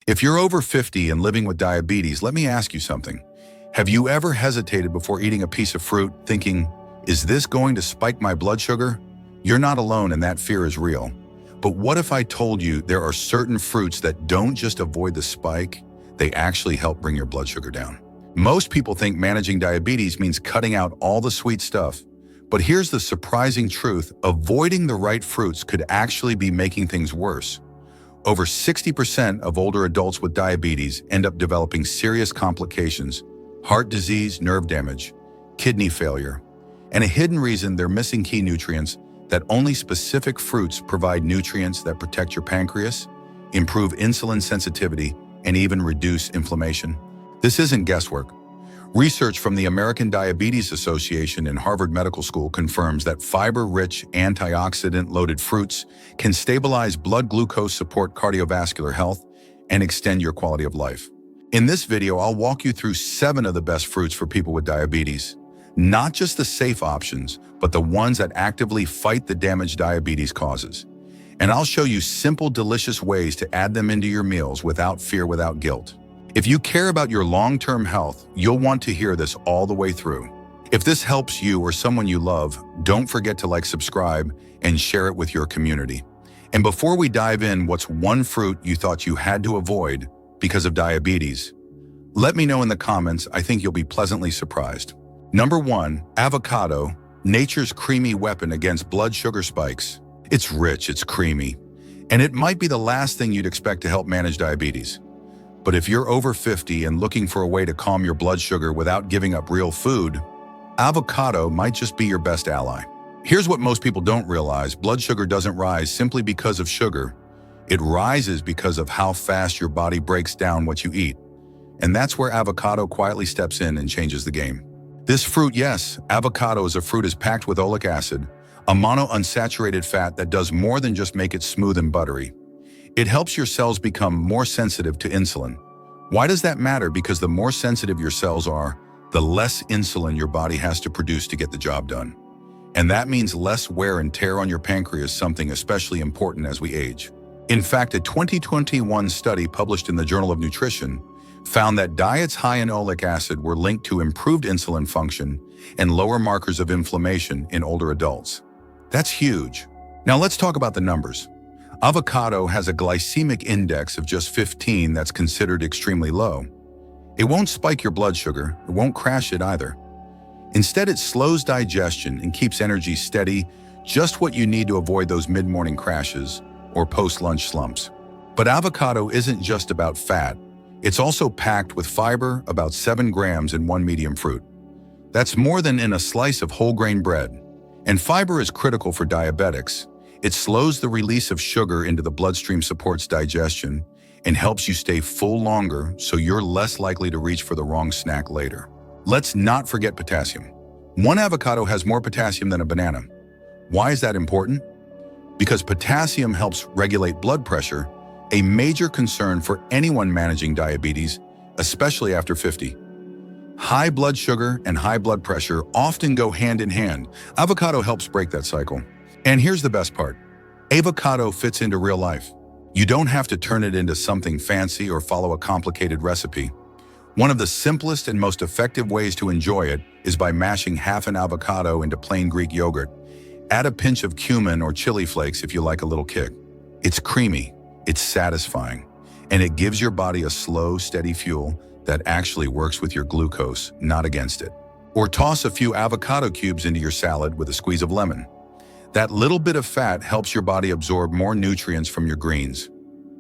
If you're over 50 and living with diabetes, let me ask you something. Have you ever hesitated before eating a piece of fruit thinking, is this going to spike my blood sugar? You're not alone and that fear is real. But what if I told you there are certain fruits that don't just avoid the spike, they actually help bring your blood sugar down? Most people think managing diabetes means cutting out all the sweet stuff. But here's the surprising truth, avoiding the right fruits could actually be making things worse. Over 60% of older adults with diabetes end up developing serious complications, heart disease, nerve damage, kidney failure, and a hidden reason they're missing key nutrients that only specific fruits provide nutrients that protect your pancreas, improve insulin sensitivity, and even reduce inflammation. This isn't guesswork. Research from the American Diabetes Association and Harvard Medical School confirms that fiber-rich, antioxidant-loaded fruits can stabilize blood glucose, support cardiovascular health, and extend your quality of life. In this video, I'll walk you through 7 of the best fruits for people with diabetes. Not just the safe options, but the ones that actively fight the damage diabetes causes. And I'll show you simple, delicious ways to add them into your meals without fear, without guilt. If you care about your long-term health, you'll want to hear this all the way through. If this helps you or someone you love, don't forget to like, subscribe, and share it with your community. And before we dive in, what's one fruit you thought you had to avoid because of diabetes? Let me know in the comments. I think you'll be pleasantly surprised. Number 1, avocado, nature's creamy weapon against blood sugar spikes. It's rich, it's creamy, and it might be the last thing you'd expect to help manage diabetes. But if you're over 50 and looking for a way to calm your blood sugar without giving up real food, avocado might just be your best ally. Here's what most people don't realize. Blood sugar doesn't rise simply because of sugar. It rises because of how fast your body breaks down what you eat. And that's where avocado quietly steps in and changes the game. This fruit, yes, avocado is a fruit, is packed with oleic acid, a monounsaturated fat that does more than just make it smooth and buttery. It helps your cells become more sensitive to insulin. Why does that matter? Because the more sensitive your cells are, the less insulin your body has to produce to get the job done. And that means less wear and tear on your pancreas, something especially important as we age. In fact, a 2021 study published in the Journal of Nutrition found that diets high in oleic acid were linked to improved insulin function and lower markers of inflammation in older adults. That's huge. Now let's talk about the numbers. Avocado has a glycemic index of just 15 that's considered extremely low. It won't spike your blood sugar, it won't crash it either. Instead, it slows digestion and keeps energy steady, just what you need to avoid those mid-morning crashes or post-lunch slumps. But avocado isn't just about fat. It's also packed with fiber, about 7 grams in one medium fruit. That's more than in a slice of whole grain bread. And fiber is critical for diabetics. It slows the release of sugar into the bloodstream, supports digestion, and helps you stay full longer so you're less likely to reach for the wrong snack later. Let's not forget potassium. One avocado has more potassium than a banana. Why is that important? Because potassium helps regulate blood pressure, a major concern for anyone managing diabetes, especially after 50. High blood sugar and high blood pressure often go hand in hand. Avocado helps break that cycle. And here's the best part. Avocado fits into real life. You don't have to turn it into something fancy or follow a complicated recipe. One of the simplest and most effective ways to enjoy it is by mashing half an avocado into plain Greek yogurt. Add a pinch of cumin or chili flakes if you like a little kick. It's creamy, it's satisfying, and it gives your body a slow, steady fuel that actually works with your glucose, not against it. Or toss a few avocado cubes into your salad with a squeeze of lemon. That little bit of fat helps your body absorb more nutrients from your greens.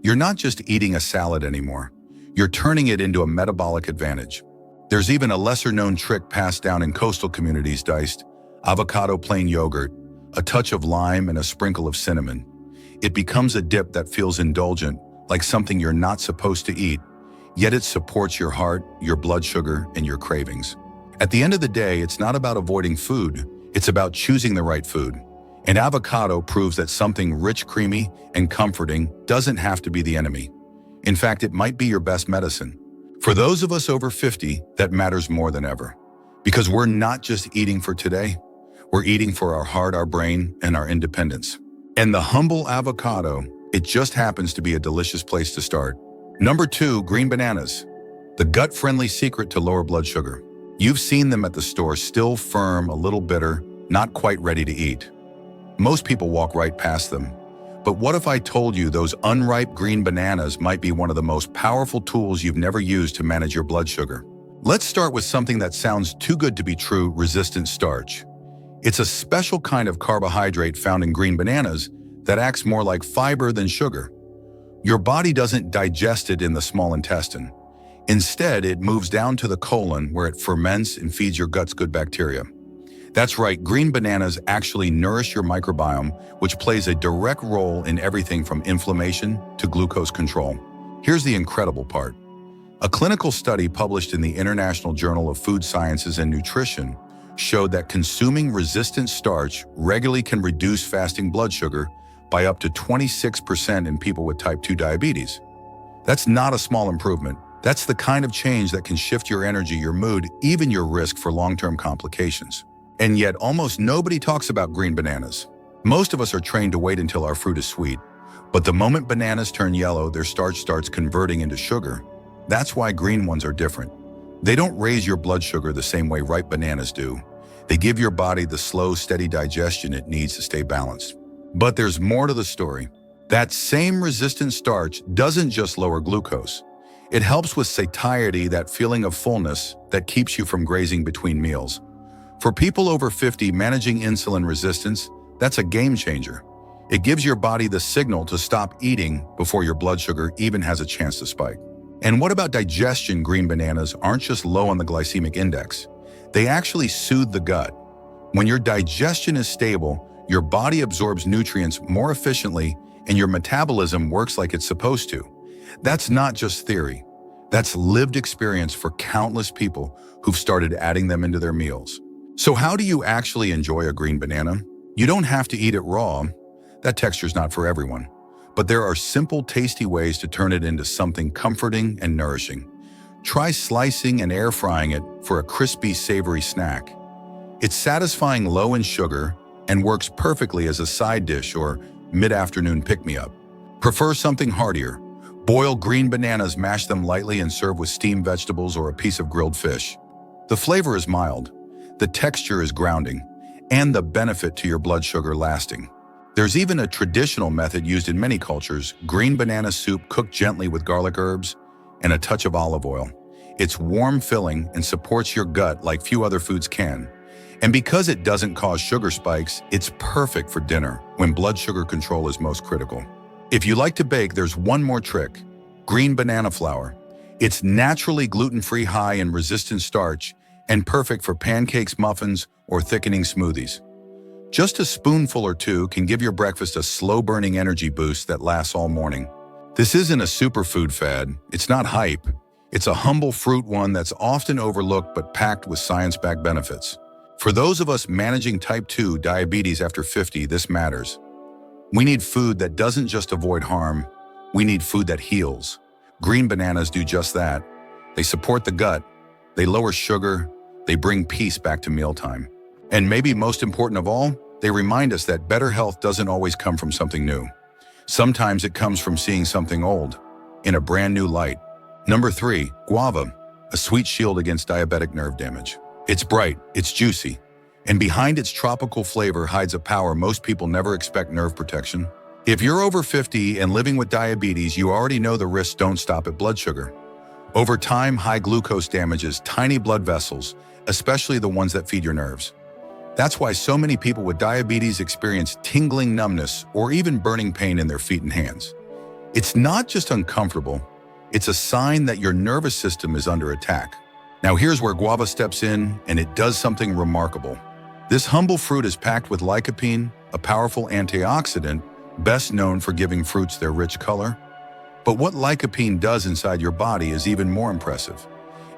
You're not just eating a salad anymore. You're turning it into a metabolic advantage. There's even a lesser-known trick passed down in coastal communities: diced avocado plain yogurt, a touch of lime, and a sprinkle of cinnamon. It becomes a dip that feels indulgent, like something you're not supposed to eat, yet it supports your heart, your blood sugar, and your cravings. At the end of the day, it's not about avoiding food. It's about choosing the right food. And avocado proves that something rich, creamy, and comforting doesn't have to be the enemy. In fact, it might be your best medicine. For those of us over 50, that matters more than ever. Because we're not just eating for today, we're eating for our heart, our brain, and our independence. And the humble avocado, it just happens to be a delicious place to start. Number 2, green bananas. The gut-friendly secret to lower blood sugar. You've seen them at the store, still firm, a little bitter, not quite ready to eat. Most people walk right past them. But what if I told you those unripe green bananas might be one of the most powerful tools you've never used to manage your blood sugar? Let's start with something that sounds too good to be true: resistant starch. It's a special kind of carbohydrate found in green bananas that acts more like fiber than sugar. Your body doesn't digest it in the small intestine. Instead, it moves down to the colon, where it ferments and feeds your gut's good bacteria. That's right, green bananas actually nourish your microbiome, which plays a direct role in everything from inflammation to glucose control. Here's the incredible part. A clinical study published in the International Journal of Food Sciences and Nutrition showed that consuming resistant starch regularly can reduce fasting blood sugar by up to 26% in people with type 2 diabetes. That's not a small improvement. That's the kind of change that can shift your energy, your mood, even your risk for long-term complications. And yet, almost nobody talks about green bananas. Most of us are trained to wait until our fruit is sweet. But the moment bananas turn yellow, their starch starts converting into sugar. That's why green ones are different. They don't raise your blood sugar the same way ripe bananas do. They give your body the slow, steady digestion it needs to stay balanced. But there's more to the story. That same resistant starch doesn't just lower glucose. It helps with satiety, that feeling of fullness that keeps you from grazing between meals. For people over 50 managing insulin resistance, that's a game changer. It gives your body the signal to stop eating before your blood sugar even has a chance to spike. And what about digestion? Green bananas aren't just low on the glycemic index. They actually soothe the gut. When your digestion is stable, your body absorbs nutrients more efficiently and your metabolism works like it's supposed to. That's not just theory. That's lived experience for countless people who've started adding them into their meals. So how do you actually enjoy a green banana? You don't have to eat it raw. That texture's not for everyone. But there are simple, tasty ways to turn it into something comforting and nourishing. Try slicing and air frying it for a crispy, savory snack. It's satisfying, low in sugar, and works perfectly as a side dish or mid-afternoon pick-me-up. Prefer something heartier? Boil green bananas, mash them lightly, and serve with steamed vegetables or a piece of grilled fish. The flavor is mild, the texture is grounding, and the benefit to your blood sugar lasting. There's even a traditional method used in many cultures: green banana soup cooked gently with garlic herbs and a touch of olive oil. It's warm, filling, and supports your gut like few other foods can. And because it doesn't cause sugar spikes, it's perfect for dinner when blood sugar control is most critical. If you like to bake, there's one more trick: green banana flour. It's naturally gluten-free, high in resistant starch, and perfect for pancakes, muffins, or thickening smoothies. Just a spoonful or two can give your breakfast a slow-burning energy boost that lasts all morning. This isn't a superfood fad. It's not hype. It's a humble fruit, one that's often overlooked but packed with science-backed benefits. For those of us managing type 2 diabetes after 50, this matters. We need food that doesn't just avoid harm. We need food that heals. Green bananas do just that. They support the gut. They lower sugar. They bring peace back to mealtime. And maybe most important of all, they remind us that better health doesn't always come from something new. Sometimes it comes from seeing something old in a brand new light. Number 3, guava, a sweet shield against diabetic nerve damage. It's bright, it's juicy, and behind its tropical flavor hides a power most people never expect: nerve protection. If you're over 50 and living with diabetes, you already know the risks don't stop at blood sugar. Over time, high glucose damages tiny blood vessels, especially the ones that feed your nerves. That's why so many people with diabetes experience tingling, numbness, or even burning pain in their feet and hands. It's not just uncomfortable, it's a sign that your nervous system is under attack. Now here's where guava steps in, and it does something remarkable. This humble fruit is packed with lycopene, a powerful antioxidant, best known for giving fruits their rich color. But what lycopene does inside your body is even more impressive.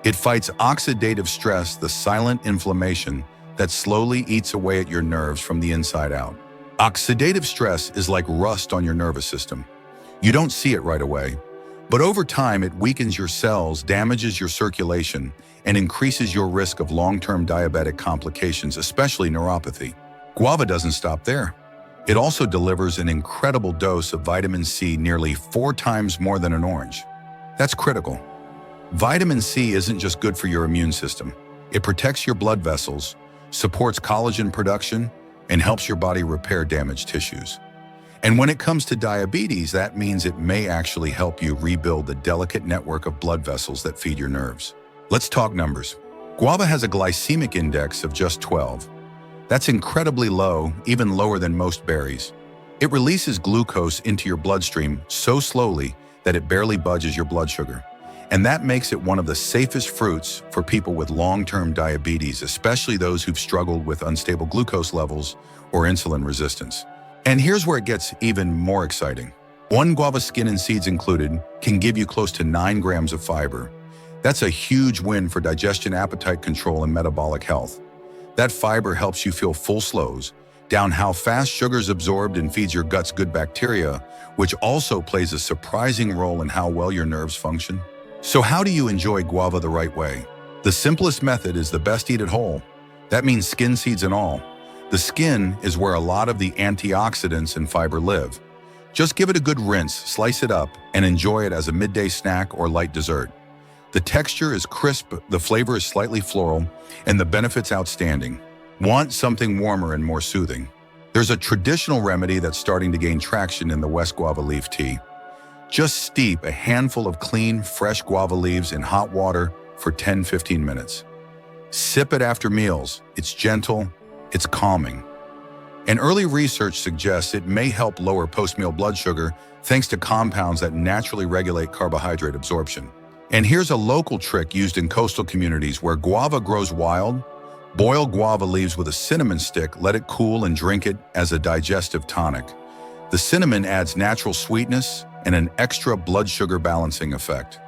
It fights oxidative stress, the silent inflammation that slowly eats away at your nerves from the inside out. Oxidative stress is like rust on your nervous system. You don't see it right away, but over time it weakens your cells, damages your circulation, and increases your risk of long-term diabetic complications, especially neuropathy. Guava doesn't stop there. It also delivers an incredible dose of vitamin C, nearly 4 times more than an orange. That's critical. Vitamin C isn't just good for your immune system. It protects your blood vessels, supports collagen production, and helps your body repair damaged tissues. And when it comes to diabetes, that means it may actually help you rebuild the delicate network of blood vessels that feed your nerves. Let's talk numbers. Guava has a glycemic index of just 12. That's incredibly low, even lower than most berries. It releases glucose into your bloodstream so slowly that it barely budges your blood sugar. And that makes it one of the safest fruits for people with long-term diabetes, especially those who've struggled with unstable glucose levels or insulin resistance. And here's where it gets even more exciting. One guava skin and seeds included can give you close to 9 grams of fiber. That's a huge win for digestion, appetite control, and metabolic health. That fiber helps you feel full, slows down how fast sugar's absorbed and feeds your gut's good bacteria, which also plays a surprising role in how well your nerves function. So how do you enjoy guava the right way? The simplest method is the best: eat it whole. That means skin, seeds, and all. The skin is where a lot of the antioxidants and fiber live. Just give it a good rinse, slice it up, and enjoy it as a midday snack or light dessert. The texture is crisp, the flavor is slightly floral, and the benefits outstanding. Want something warmer and more soothing? There's a traditional remedy that's starting to gain traction in the West guava leaf tea. Just steep a handful of clean, fresh guava leaves in hot water for 10-15 minutes. Sip it after meals. It's gentle, it's calming. And early research suggests it may help lower post-meal blood sugar thanks to compounds that naturally regulate carbohydrate absorption. And here's a local trick used in coastal communities where guava grows wild. Boil guava leaves with a cinnamon stick, let it cool, and drink it as a digestive tonic. The cinnamon adds natural sweetness and an extra blood sugar balancing effect.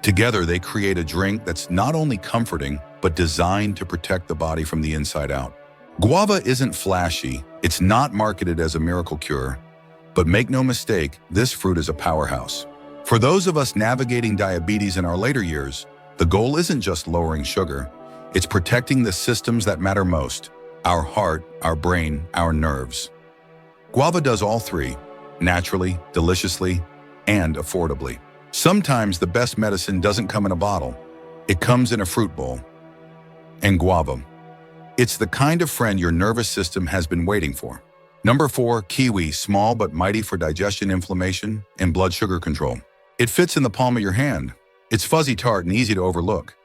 Together, they create a drink that's not only comforting, but designed to protect the body from the inside out. Guava isn't flashy, it's not marketed as a miracle cure, but make no mistake, this fruit is a powerhouse. For those of us navigating diabetes in our later years, the goal isn't just lowering sugar, it's protecting the systems that matter most: our heart, our brain, our nerves. Guava does all three: naturally, deliciously, and affordably. Sometimes the best medicine doesn't come in a bottle, it comes in a fruit bowl. And guava, it's the kind of friend your nervous system has been waiting for. Number 4, kiwi, small but mighty for digestion, inflammation, and blood sugar control. It fits in the palm of your hand. It's fuzzy, tart, and easy to overlook.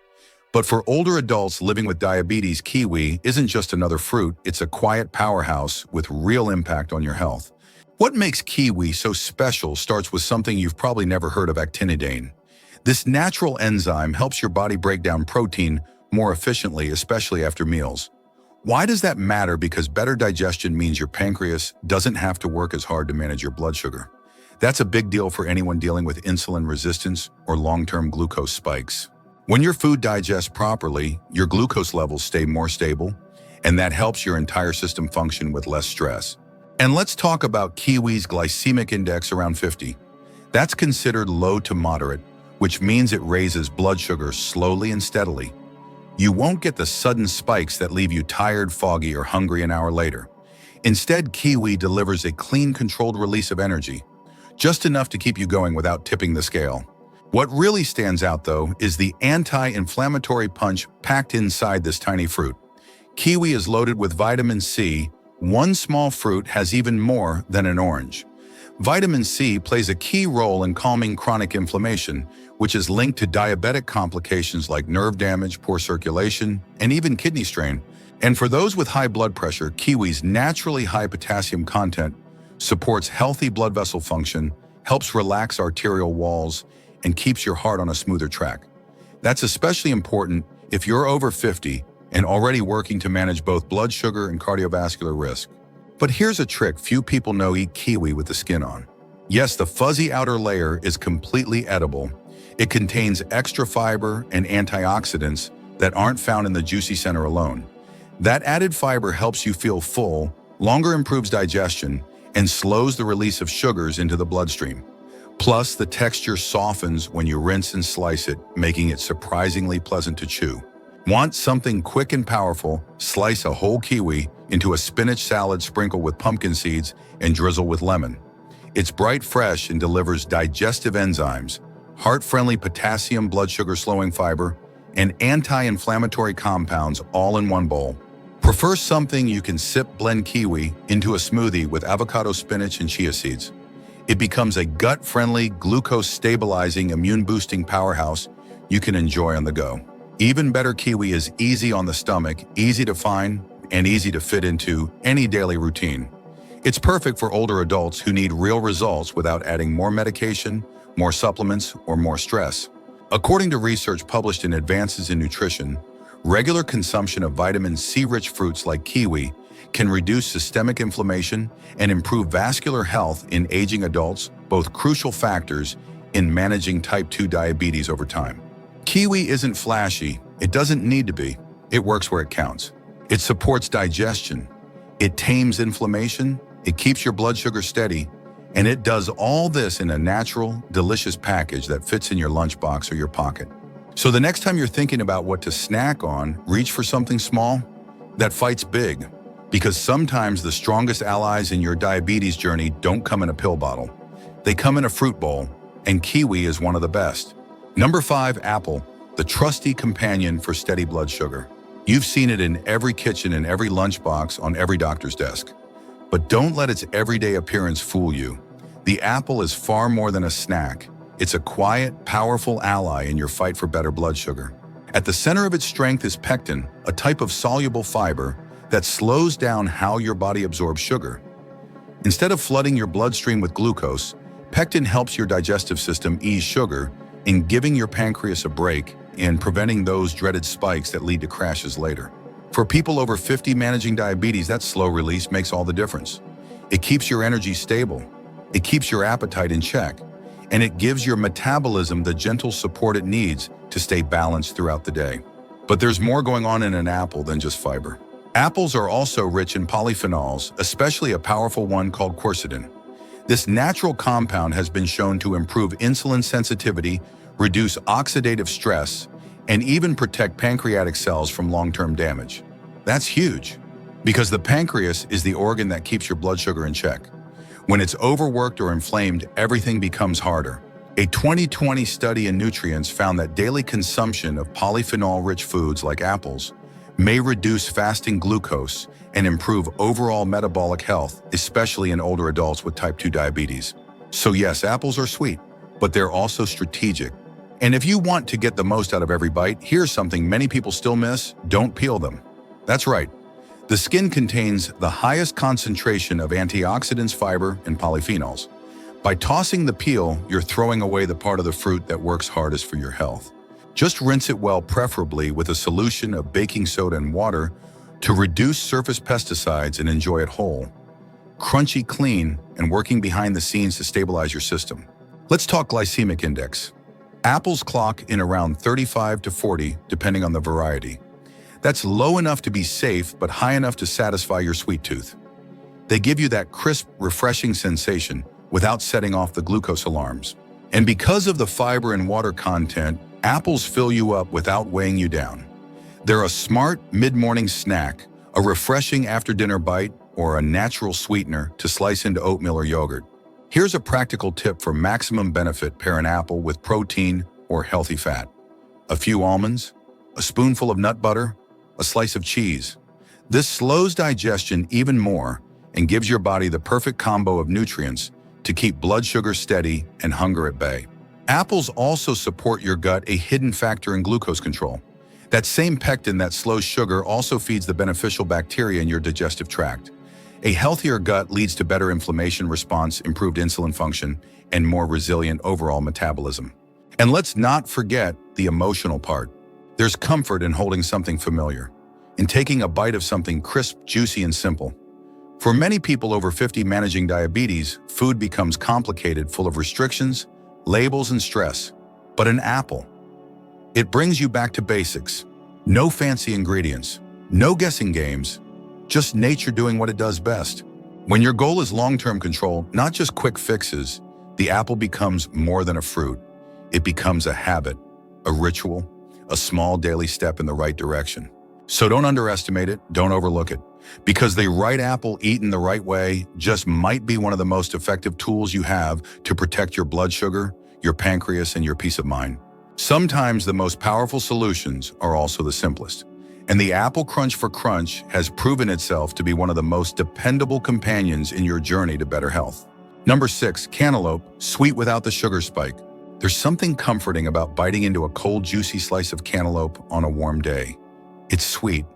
But for older adults living with diabetes, kiwi isn't just another fruit, it's a quiet powerhouse with real impact on your health. What makes kiwi so special starts with something you've probably never heard of: actinidine. This natural enzyme helps your body break down protein more efficiently, especially after meals. Why does that matter? Because better digestion means your pancreas doesn't have to work as hard to manage your blood sugar. That's a big deal for anyone dealing with insulin resistance or long-term glucose spikes. When your food digests properly, your glucose levels stay more stable, and that helps your entire system function with less stress. And let's talk about kiwi's glycemic index around 50. That's considered low to moderate, which means it raises blood sugar slowly and steadily. You won't get the sudden spikes that leave you tired, foggy, or hungry an hour later. Instead, kiwi delivers a clean, controlled release of energy, just enough to keep you going without tipping the scale. What really stands out, though, is the anti-inflammatory punch packed inside this tiny fruit. Kiwi is loaded with vitamin C. One small fruit has even more than an orange. Vitamin C plays a key role in calming chronic inflammation, which is linked to diabetic complications like nerve damage, poor circulation, and even kidney strain. And for those with high blood pressure, kiwi's naturally high potassium content supports healthy blood vessel function, helps relax arterial walls, and keeps your heart on a smoother track. That's especially important if you're over 50 and already working to manage both blood sugar and cardiovascular risk. But here's a trick few people know: eat kiwi with the skin on. Yes, the fuzzy outer layer is completely edible. It contains extra fiber and antioxidants that aren't found in the juicy center alone. That added fiber helps you feel full, longer improves digestion, and slows the release of sugars into the bloodstream. Plus, the texture softens when you rinse and slice it, making it surprisingly pleasant to chew. Want something quick and powerful? Slice a whole kiwi into a spinach salad, sprinkle with pumpkin seeds, and drizzle with lemon. It's bright, fresh, and delivers digestive enzymes, heart-friendly potassium blood sugar slowing fiber, and anti-inflammatory compounds all in one bowl. Prefer something you can sip blend kiwi into a smoothie with avocado, spinach, and chia seeds. It becomes a gut-friendly, glucose-stabilizing, immune-boosting powerhouse you can enjoy on the go. Even better, kiwi is easy on the stomach, easy to find, and easy to fit into any daily routine. It's perfect for older adults who need real results without adding more medication, more supplements, or more stress. According to research published in Advances in Nutrition, regular consumption of vitamin C-rich fruits like kiwi can reduce systemic inflammation and improve vascular health in aging adults, both crucial factors in managing type 2 diabetes over time. Kiwi isn't flashy. It doesn't need to be. It works where it counts. It supports digestion. It tames inflammation. It keeps your blood sugar steady. And it does all this in a natural, delicious package that fits in your lunchbox or your pocket. So the next time you're thinking about what to snack on, reach for something small that fights big. Because sometimes the strongest allies in your diabetes journey don't come in a pill bottle. They come in a fruit bowl, and kiwi is one of the best. Number 5, apple, the trusty companion for steady blood sugar. You've seen it in every kitchen and every lunchbox on every doctor's desk. But don't let its everyday appearance fool you. The apple is far more than a snack. It's a quiet, powerful ally in your fight for better blood sugar. At the center of its strength is pectin, a type of soluble fiber that slows down how your body absorbs sugar. Instead of flooding your bloodstream with glucose, pectin helps your digestive system ease sugar in giving your pancreas a break and preventing those dreaded spikes that lead to crashes later. For people over 50 managing diabetes, that slow release makes all the difference. It keeps your energy stable, it keeps your appetite in check, and it gives your metabolism the gentle support it needs to stay balanced throughout the day. But there's more going on in an apple than just fiber. Apples are also rich in polyphenols, especially a powerful one called quercetin. This natural compound has been shown to improve insulin sensitivity, reduce oxidative stress, and even protect pancreatic cells from long-term damage. That's huge, because the pancreas is the organ that keeps your blood sugar in check. When it's overworked or inflamed, everything becomes harder. A 2020 study in Nutrients found that daily consumption of polyphenol-rich foods like apples may reduce fasting glucose and improve overall metabolic health, especially in older adults with type 2 diabetes. So yes, apples are sweet, but they're also strategic. And if you want to get the most out of every bite, here's something many people still miss: don't peel them. That's right. The skin contains the highest concentration of antioxidants, fiber, and polyphenols. By tossing the peel, you're throwing away the part of the fruit that works hardest for your health. Just rinse it well, preferably with a solution of baking soda and water, to reduce surface pesticides and enjoy it whole, crunchy, clean, and working behind the scenes to stabilize your system. Let's talk glycemic index. Apples clock in around 35 to 40, depending on the variety. That's low enough to be safe, but high enough to satisfy your sweet tooth. They give you that crisp, refreshing sensation without setting off the glucose alarms. And because of the fiber and water content, apples fill you up without weighing you down. They're a smart mid-morning snack, a refreshing after-dinner bite, or a natural sweetener to slice into oatmeal or yogurt. Here's a practical tip for maximum benefit: pair an apple with protein or healthy fat. A few almonds, a spoonful of nut butter, a slice of cheese. This slows digestion even more and gives your body the perfect combo of nutrients to keep blood sugar steady and hunger at bay. Apples also support your gut, a hidden factor in glucose control. That same pectin that slows sugar also feeds the beneficial bacteria in your digestive tract. A healthier gut leads to better inflammation response, improved insulin function, and more resilient overall metabolism. And let's not forget the emotional part. There's comfort in holding something familiar, in taking a bite of something crisp, juicy, and simple. For many people over 50 managing diabetes, food becomes complicated, full of restrictions, labels, and stress. But an apple, it brings you back to basics. No fancy ingredients, no guessing games, just nature doing what it does best. When your goal is long-term control, not just quick fixes, the apple becomes more than a fruit. It becomes a habit, a ritual, a small daily step in the right direction. So don't underestimate it, don't overlook it, because the right apple eaten the right way just might be one of the most effective tools you have to protect your blood sugar, your pancreas, and your peace of mind. Sometimes the most powerful solutions are also the simplest. And the apple crunch for crunch has proven itself to be one of the most dependable companions in your journey to better health. Number 6, cantaloupe, sweet without the sugar spike. There's something comforting about biting into a cold, juicy slice of cantaloupe on a warm day. It's sweet,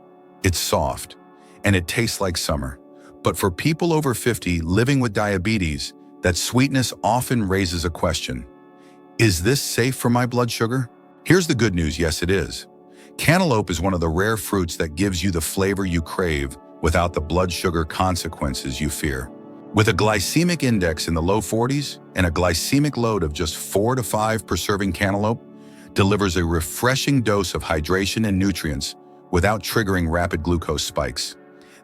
it's soft, and it tastes like summer. But for people over 50 living with diabetes, that sweetness often raises a question. Is this safe for my blood sugar? Here's the good news, yes it is. Cantaloupe is one of the rare fruits that gives you the flavor you crave without the blood sugar consequences you fear. With a glycemic index in the low 40s and a glycemic load of just 4 to 5 per serving, cantaloupe delivers a refreshing dose of hydration and nutrients without triggering rapid glucose spikes.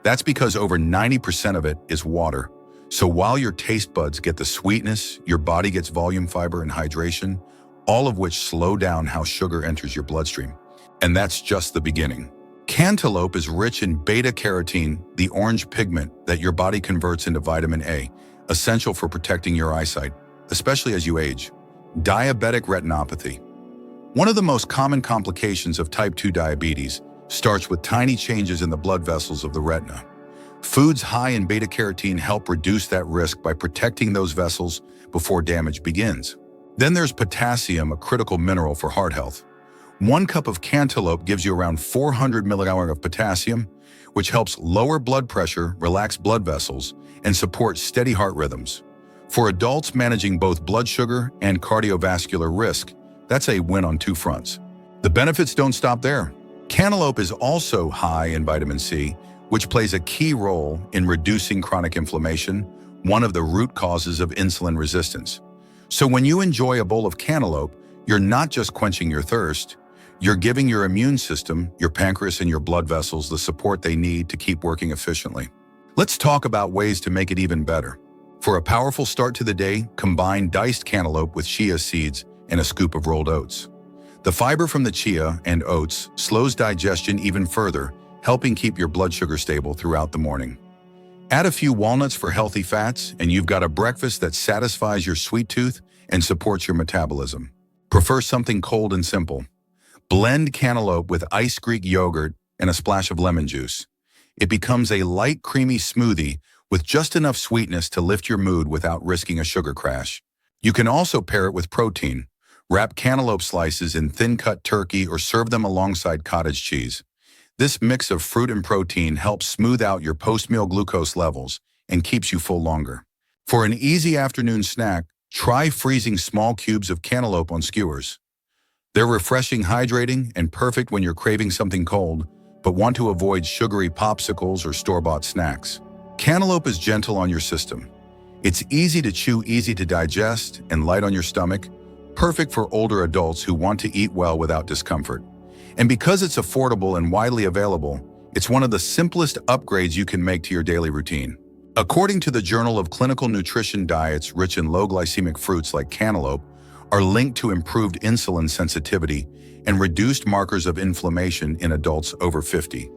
That's because over 90% of it is water. So while your taste buds get the sweetness, your body gets volume, fiber, and hydration, all of which slow down how sugar enters your bloodstream. And that's just the beginning. Cantaloupe is rich in beta-carotene, the orange pigment that your body converts into vitamin A, essential for protecting your eyesight, especially as you age. Diabetic retinopathy. One of the most common complications of type 2 diabetes starts with tiny changes in the blood vessels of the retina. Foods high in beta-carotene help reduce that risk by protecting those vessels before damage begins. Then there's potassium, a critical mineral for heart health. 1 cup of cantaloupe gives you around 400 milligrams of potassium, which helps lower blood pressure, relax blood vessels, and support steady heart rhythms. For adults managing both blood sugar and cardiovascular risk, that's a win on 2 fronts. The benefits don't stop there. Cantaloupe is also high in vitamin C, which plays a key role in reducing chronic inflammation, one of the root causes of insulin resistance. So when you enjoy a bowl of cantaloupe, you're not just quenching your thirst, you're giving your immune system, your pancreas, and your blood vessels the support they need to keep working efficiently. Let's talk about ways to make it even better. For a powerful start to the day, combine diced cantaloupe with chia seeds and a scoop of rolled oats. The fiber from the chia and oats slows digestion even further, helping keep your blood sugar stable throughout the morning. Add a few walnuts for healthy fats, and you've got a breakfast that satisfies your sweet tooth and supports your metabolism. Prefer something cold and simple? Blend cantaloupe with iced Greek yogurt and a splash of lemon juice. It becomes a light, creamy smoothie with just enough sweetness to lift your mood without risking a sugar crash. You can also pair it with protein. Wrap cantaloupe slices in thin-cut turkey or serve them alongside cottage cheese. This mix of fruit and protein helps smooth out your post-meal glucose levels and keeps you full longer. For an easy afternoon snack, try freezing small cubes of cantaloupe on skewers. They're refreshing, hydrating, and perfect when you're craving something cold, but want to avoid sugary popsicles or store-bought snacks. Cantaloupe is gentle on your system. It's easy to chew, easy to digest, and light on your stomach, perfect for older adults who want to eat well without discomfort. And because it's affordable and widely available, it's one of the simplest upgrades you can make to your daily routine. According to the Journal of Clinical Nutrition, diets rich in low glycemic fruits like cantaloupe are linked to improved insulin sensitivity and reduced markers of inflammation in adults over 50.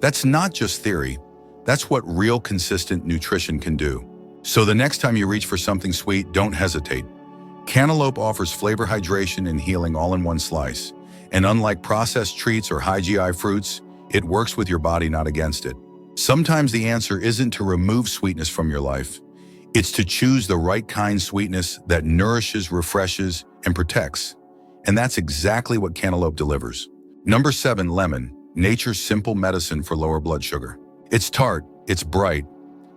That's not just theory, that's what real consistent nutrition can do. So the next time you reach for something sweet, don't hesitate. Cantaloupe offers flavor, hydration, and healing all in one slice. And unlike processed treats or high GI fruits, it works with your body, not against it. Sometimes the answer isn't to remove sweetness from your life. It's to choose the right kind sweetness that nourishes, refreshes, and protects. And that's exactly what cantaloupe delivers. Number 7, lemon, nature's simple medicine for lower blood sugar. It's tart, it's bright,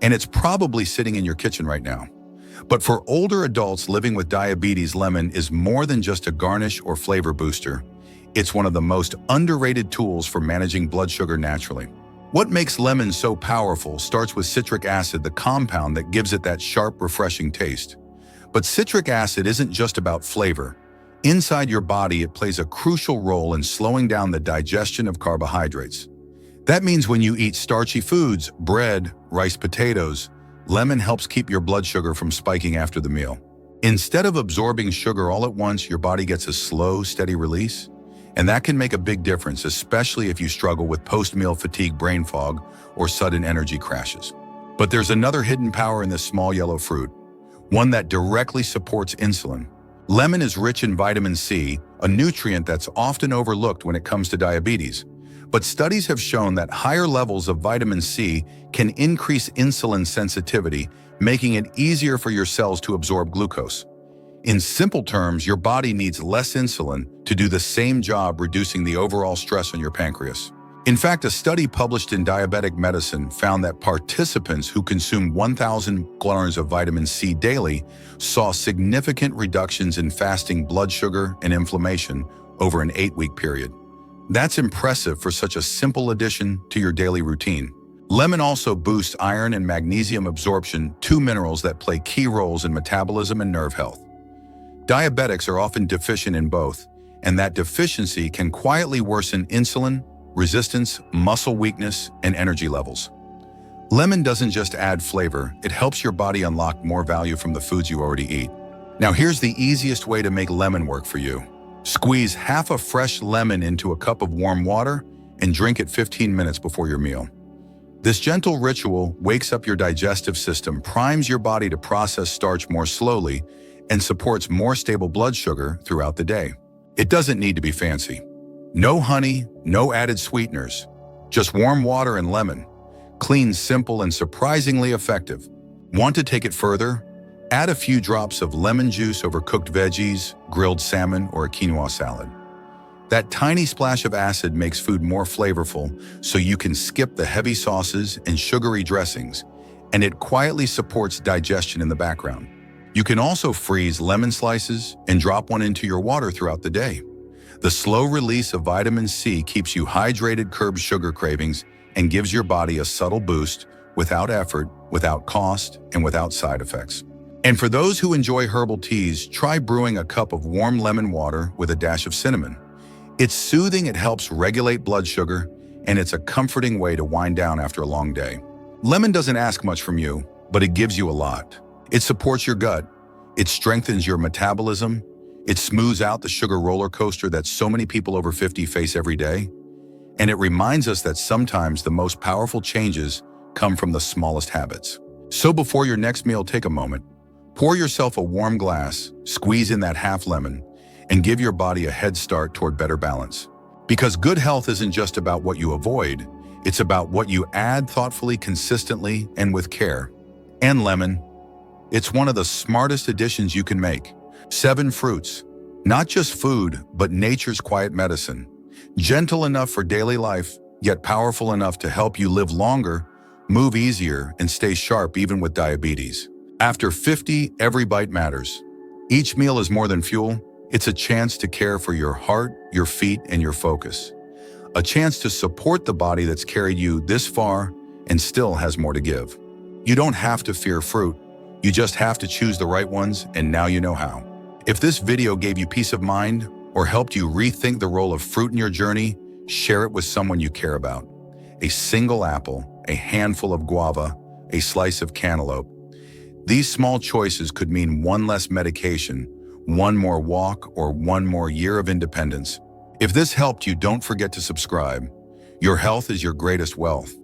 and it's probably sitting in your kitchen right now. But for older adults living with diabetes, lemon is more than just a garnish or flavor booster. It's one of the most underrated tools for managing blood sugar naturally. What makes lemon so powerful starts with citric acid, the compound that gives it that sharp, refreshing taste. But citric acid isn't just about flavor. Inside your body, it plays a crucial role in slowing down the digestion of carbohydrates. That means when you eat starchy foods, bread, rice, potatoes, lemon helps keep your blood sugar from spiking after the meal. Instead of absorbing sugar all at once, your body gets a slow, steady release. And that can make a big difference, especially if you struggle with post-meal fatigue, brain fog, or sudden energy crashes. But there's another hidden power in this small yellow fruit, one that directly supports insulin. Lemon is rich in vitamin C, a nutrient that's often overlooked when it comes to diabetes. But studies have shown that higher levels of vitamin C can increase insulin sensitivity, making it easier for your cells to absorb glucose. In simple terms, your body needs less insulin to do the same job, reducing the overall stress on your pancreas. In fact, a study published in Diabetic Medicine found that participants who consumed 1,000 gallons of vitamin C daily saw significant reductions in fasting blood sugar and inflammation over an 8-week period. That's impressive for such a simple addition to your daily routine. Lemon also boosts iron and magnesium absorption, two minerals that play key roles in metabolism and nerve health. Diabetics are often deficient in both, and that deficiency can quietly worsen insulin resistance, muscle weakness, and energy levels. Lemon doesn't just add flavor, it helps your body unlock more value from the foods you already eat. Now here's the easiest way to make lemon work for you. Squeeze half a fresh lemon into a cup of warm water and drink it 15 minutes before your meal. This gentle ritual wakes up your digestive system, primes your body to process starch more slowly, and supports more stable blood sugar throughout the day. It doesn't need to be fancy. No honey, no added sweeteners, just warm water and lemon. Clean, simple, and surprisingly effective. Want to take it further? Add a few drops of lemon juice over cooked veggies, grilled salmon, or a quinoa salad. That tiny splash of acid makes food more flavorful, so you can skip the heavy sauces and sugary dressings, and it quietly supports digestion in the background. You can also freeze lemon slices and drop one into your water throughout the day. The slow release of vitamin C keeps you hydrated, curbs sugar cravings, and gives your body a subtle boost without effort, without cost, and without side effects. And for those who enjoy herbal teas, try brewing a cup of warm lemon water with a dash of cinnamon. It's soothing, it helps regulate blood sugar, and it's a comforting way to wind down after a long day. Lemon doesn't ask much from you, but it gives you a lot. It supports your gut, it strengthens your metabolism, it smooths out the sugar roller coaster that so many people over 50 face every day, and it reminds us that sometimes the most powerful changes come from the smallest habits. So before your next meal, take a moment, pour yourself a warm glass, squeeze in that half lemon, and give your body a head start toward better balance. Because good health isn't just about what you avoid, it's about what you add thoughtfully, consistently, and with care. And lemon, it's one of the smartest additions you can make. 7 fruits, not just food, but nature's quiet medicine. Gentle enough for daily life, yet powerful enough to help you live longer, move easier, and stay sharp even with diabetes. After 50, every bite matters. Each meal is more than fuel. It's a chance to care for your heart, your feet, and your focus. A chance to support the body that's carried you this far and still has more to give. You don't have to fear fruit. You just have to choose the right ones, and now you know how. If this video gave you peace of mind or helped you rethink the role of fruit in your journey, share it with someone you care about. A single apple, a handful of guava, a slice of cantaloupe. These small choices could mean one less medication, one more walk, or one more year of independence. If this helped you, don't forget to subscribe. Your health is your greatest wealth.